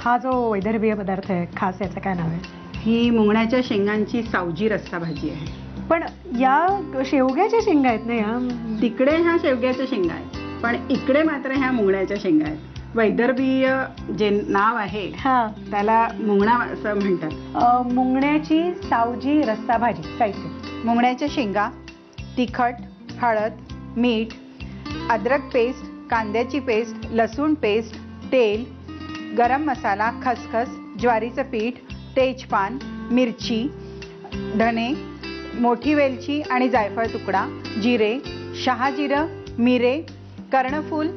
हा जो वैदर्भीय पदार्थ आहे खास, याचं काय नाव आहे? ही मुंगण्याच्या शेंगांची सावजी रस्सा भाजी आहे. पण या शेवग्याच्या शेंगा आहेत ना या? तिकडे ह्या शेवग्याच्या शेंगा आहेत, पण इकडे मात्र ह्या मुंगण्याच्या शेंगा आहेत. वैदर्भीय जे नाव आहे त्याला मुंगणा असं म्हणतात. मुंगण्याची सावजी रस्सा भाजी. साहित्य: मुंगण्याच्या शेंगा, तिखट, हळद, मीठ, अद्रक पेस्ट, कांद्याची पेस्ट, लसूण पेस्ट, तेल, गरम मसाला, खसखस, ज्वारीचं पीठ, तेजपान, मिरची, धने, मोठी वेलची आणि जायफळ तुकडा, जिरे, शहाजिरं, मिरे, कर्णफूल,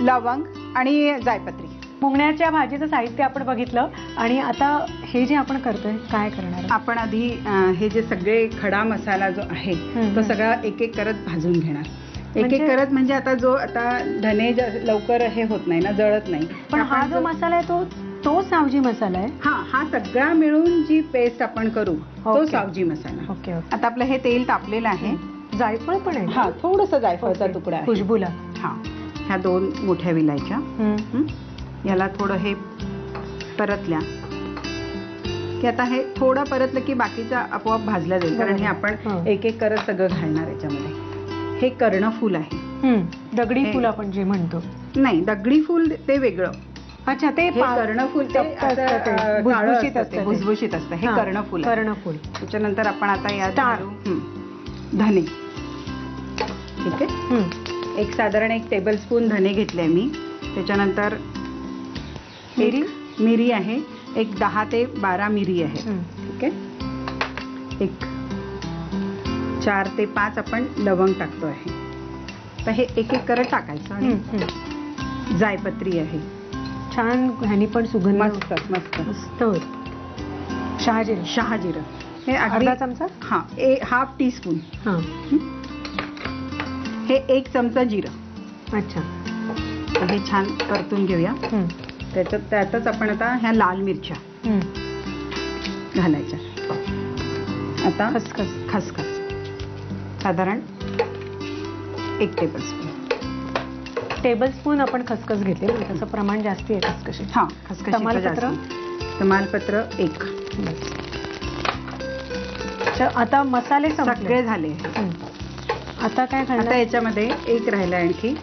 लवंग आणि जायपत्री. मुंगण्याच्या भाजीचं साहित्य आपण बघितलं. आणि आता हे जे आपण करतोय काय करणार? आपण आधी हे जे सगळे खडा मसाला जो आहे तो सगळा एक एक करत भाजून घेणार. एक एक करत म्हणजे आता धने लवकर हे होत नाही ना, जळत नाही. पण हा जो मसाला आहे तो सावजी मसाला आहे. हा सगळा मिळून जी पेस्ट आपण करू तो सावजी मसाला. ओके. आता आपलं हे तेल तापलेलं आहे. जायफळ पण आहे? हा, थोडंसं जायफळचा तुकडा आहे खुशबूला. हा, ह्या 2 मोठ्या विलायच्या. याला थोडं हे परतल्या की आता हे थोडं परतलं की बाकीचा आपोआप भाजला जाईल, कारण हे आपण एक एक करत सगळं घालणार याच्यामध्ये. हे कर्णफूल आहे. दगडी फूल आपण जे म्हणतो. नाही, दगडी फूल ते वेगळं. अच्छा, ते कर्णफूल भुसभुशीत असतं. हे कर्णफूल. कर्णफूल. त्याच्यानंतर आपण आता यात धने. ठीक आहे. एक साधारण 1 टेबलस्पून धने घेतले मी. त्याच्यानंतर मिरी आहे. एक 10 ते 12 मिरी आहे. ठीक आहे. एक 4 ते 5 आपण लवंग टाकतो आहे. तर हे एक एक करत टाकायचं. आणि जायपत्री आहे. छान, ह्यानी पण सुगंध मस्त मस्त मस्त. शहाजिरं हे अर्धा चमचा. हा, 1/2 टीस्पून. हे 1 चमचा जिरं. अच्छा. हे छान परतून घेऊया. त्यातच आपण आता ह्या लाल मिरच्या घालायच्या. आता खसखस साधारण 1 टेबलस्पून आपण खसखस घेतली. त्याचं प्रमाण जास्त आहे खसखशी. हा, खसखस. तमालपत्र 1. आता मसाले सगळे झाले. आता काय घालणार? आता याच्यामध्ये एक राहिलं आणखी.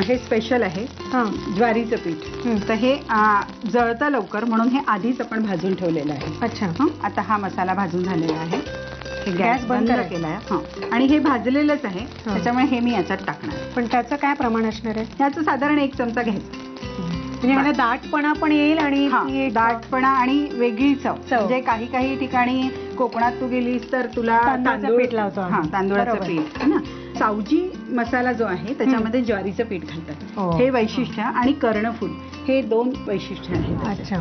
हे स्पेशल आहे, ज्वारीचं पीठ. तर हे जळतं लवकर म्हणून हे आधीच आपण भाजून ठेवलेलं आहे. अच्छा. आता हा मसाला भाजून झालेला आहे. हे गॅस बंद केला आहे. आणि हे भाजलेलंच आहे, त्याच्यामुळे हे मी याच्यात टाकणार. पण त्याचं काय प्रमाण असणार आहे? त्याचं साधारण 1 चमचा घ्यायचं. म्हणजे ह्याला दाटपणा पण येईल आणि दाटपणा आणि वेगळी चव. म्हणजे काही ठिकाणी कोकणात तू गेलीस तर तुला तांदूळाचं पीठ लावतो. तांदूळाचं पीठ ना. सावजी मसाला जो आहे त्याच्यामध्ये ज्वारीचं पीठ घालतात. हे वैशिष्ट्य. आणि कर्णफूल, हे 2 वैशिष्ट्य आहेत. अच्छा.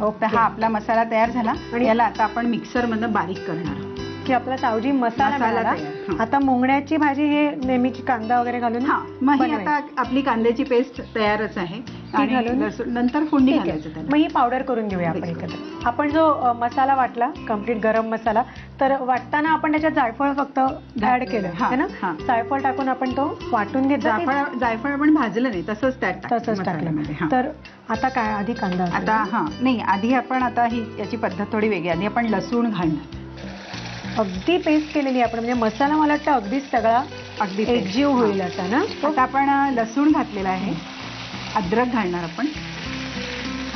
ओके. हा आपला मसाला तयार झाला. आणि याला आता आपण मिक्सर मधून बारीक करणार की आपला सावजी मसाला. आता मुंगण्याची भाजी हे नेहमीची कांदा वगैरे घालून. मग ही आता आपली कांद्याची पेस्ट तयारच आहे. नंतर फोडणी घालायचं त्याला. मग ही पावडर करून घेऊया आपण एकत्र. आपण जो मसाला वाटला, कम्प्लीट गरम मसाला, तर वाटताना आपण त्याच्यात जायफळ फक्त ऍड केलं है ना. जायफळ टाकून आपण तो वाटून घेतला. जायफळ आपण भाजलं नाही, तसंच टाकलं. तर आता काय, आधी कांदा. आता नाही, आधी आपण आता याची पद्धत थोडी वेगळी. आधी आपण लसूण घालणार. अगदी पेस्ट केलेली आपण, म्हणजे मसाला मला वाटतं अगदीच सगळा एकजीव होईल असा ना. आता आपण लसूण घातलेला आहे. अद्रक घालणार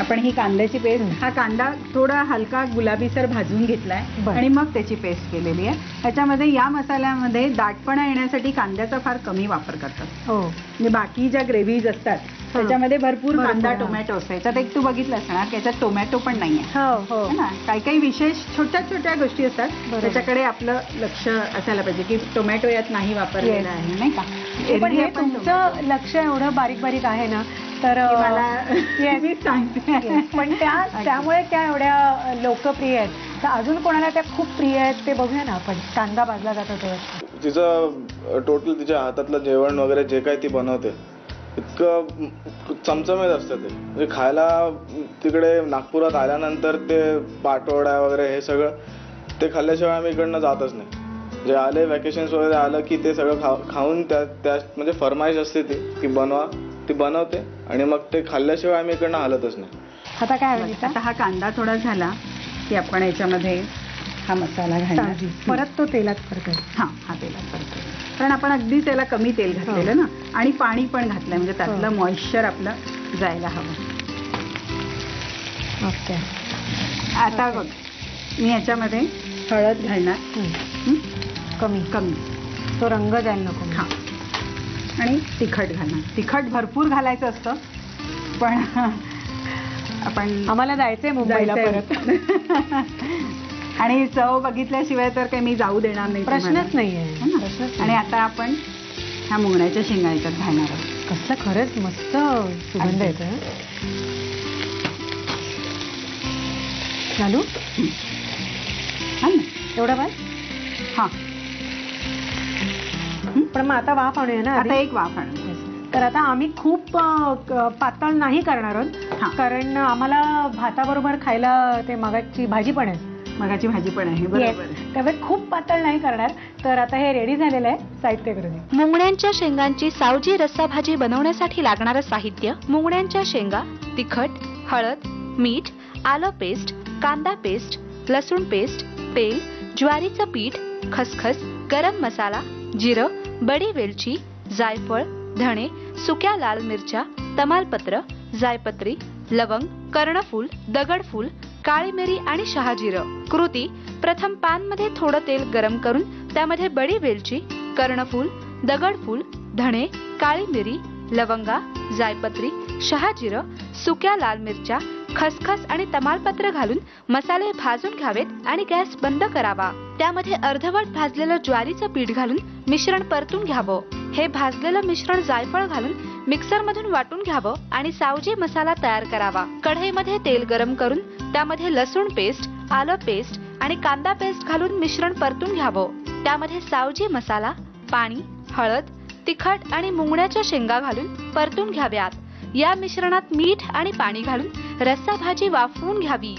आपण ही कांद्याची पेस्ट. हा कांदा थोडा हलका गुलाबीसर भाजून घेतलाय आणि मग त्याची पेस्ट केलेली आहे. त्याच्यामध्ये या मसाल्यामध्ये दाटपणा येण्यासाठी कांद्याचा फार कमी वापर करतात. म्हणजे बाकी ज्या ग्रेव्हीज असतात त्याच्यामध्ये भरपूर कांदा टोमॅटो असतो. याच्यात एक तू बघितलं असणार की याच्यात टोमॅटो पण नाहीये ना. काही विशेष छोट्या गोष्टी असतात, त्याच्याकडे आपलं लक्ष असायला पाहिजे की टोमॅटो यात नाही वापरलेला आहे, नाही का. पण हे तुमचं लक्ष एवढं बारीक बारीक आहे ना, तर मला मी सांगते. पण त्यामुळे त्या एवढ्या लोकप्रिय आहेत. तर अजून कोणाला त्या खूप प्रिय आहेत ते बघूया ना आपण. कांदा भाजला जातो तेव्हा तिचं टोटल तिच्या हातातलं जेवण वगैरे जे काही ती बनवते इतकं चमचमीत असतं ते. म्हणजे खायला तिकडे नागपुरात आल्यानंतर ते पाटवडा वगैरे हे सगळं ते खाल्ल्याशिवाय आम्ही इकडनं जातच नाही. जे आले वॅकेशन्स वगैरे आलं की ते सगळं खाऊन त्या म्हणजे फरमाईश असते ती की बनवा, ती बनवते आणि मग ते खाल्ल्याशिवाय आम्ही इकडनं हलतच नाही. आता काय हवं आता हा कांदा थोडा झाला की आपण याच्यामध्ये हा मसाला घालणार. परत तो तेलात परतून. हा तेलात परतून, कारण आपण अगदी त्याला कमी तेल घातलेलं ना, आणि पाणी पण घातलंय म्हणजे त्यातलं मॉइश्चर आपलं जायला हवं. ओके. आता बघ मी याच्यामध्ये हळद घालणार. कमी कमी, तो रंग जायला नको. हा, आणि तिखट घालणार. तिखट भरपूर घालायचं असतं, पण आपण आम्हाला जायचंय मुंबईला परत. आणि चव बघितल्याशिवाय तर काही मी जाऊ देणार नाही. प्रश्नच नाहीये. आणि आता आपण ह्या मुंगण्याच्या शेंगा याच्यात घालणार आहोत. कसलं खरंच मस्त सुगंध येतोय. घालू एवढा बाय. हा, पण मग आता वाफ आणूया ना. आता एक वाफ आणू. तर आता आम्ही खूप पातळ नाही करणार आहोत, कारण आम्हाला भाताबरोबर खायला ते मगाची भाजी पण आहे. मगाची भाजी पण आहे, बरोबर. त्यामुळे खूप पातळ नाही करणार. तर आता हे रेडी झालेलं आहे. साहित्य करून मुंगण्यांच्या शेंगांची सावजी रस्सा भाजी बनवण्यासाठी लागणारं साहित्य: मुंगण्यांच्या शेंगा, तिखट, हळद, मीठ, आलं पेस्ट, कांदा पेस्ट, लसूण पेस्ट, तेल, ज्वारीचं पीठ, खसखस, गरम मसाला, जिरं, बडी वेलची, जायफळ, धणे, सुक्या लाल मिरच्या, तमालपत्र, जायपत्री, लवंग, कर्णफूल, दगडफूल, काळी मिरी आणि शहाजिरं. कृती: प्रथम पॅन मध्ये थोडं तेल गरम करून त्यामध्ये बडी वेलची, कर्णफूल, दगडफूल, धणे, काळी मिरी, लवंगा, जायपत्री, शहाजिरं, सुक्या लाल मिरच्या, खसखस आणि तमालपत्र घालून मसाले भाजून घ्यावेत आणि गॅस बंद करावा. त्यामध्ये अर्धवट भाजलेलं ज्वारीचं पीठ घालून मिश्रण परतून घ्यावं. हे भाजलेलं मिश्रण जायफळ घालून मिक्सर मधून वाटून घ्यावं आणि सावजी मसाला तयार करावा. कढईमध्ये तेल गरम करून त्यामध्ये लसूण पेस्ट, आलं पेस्ट आणि कांदा पेस्ट घालून मिश्रण परतून घ्यावं. त्यामध्ये सावजी मसाला, पाणी, हळद, तिखट आणि मुंगण्याच्या शेंगा घालून परतून घ्याव्यात. या मिश्रणात मीठ आणि पाणी घालून रस्सा भाजी वाफवून घ्यावी.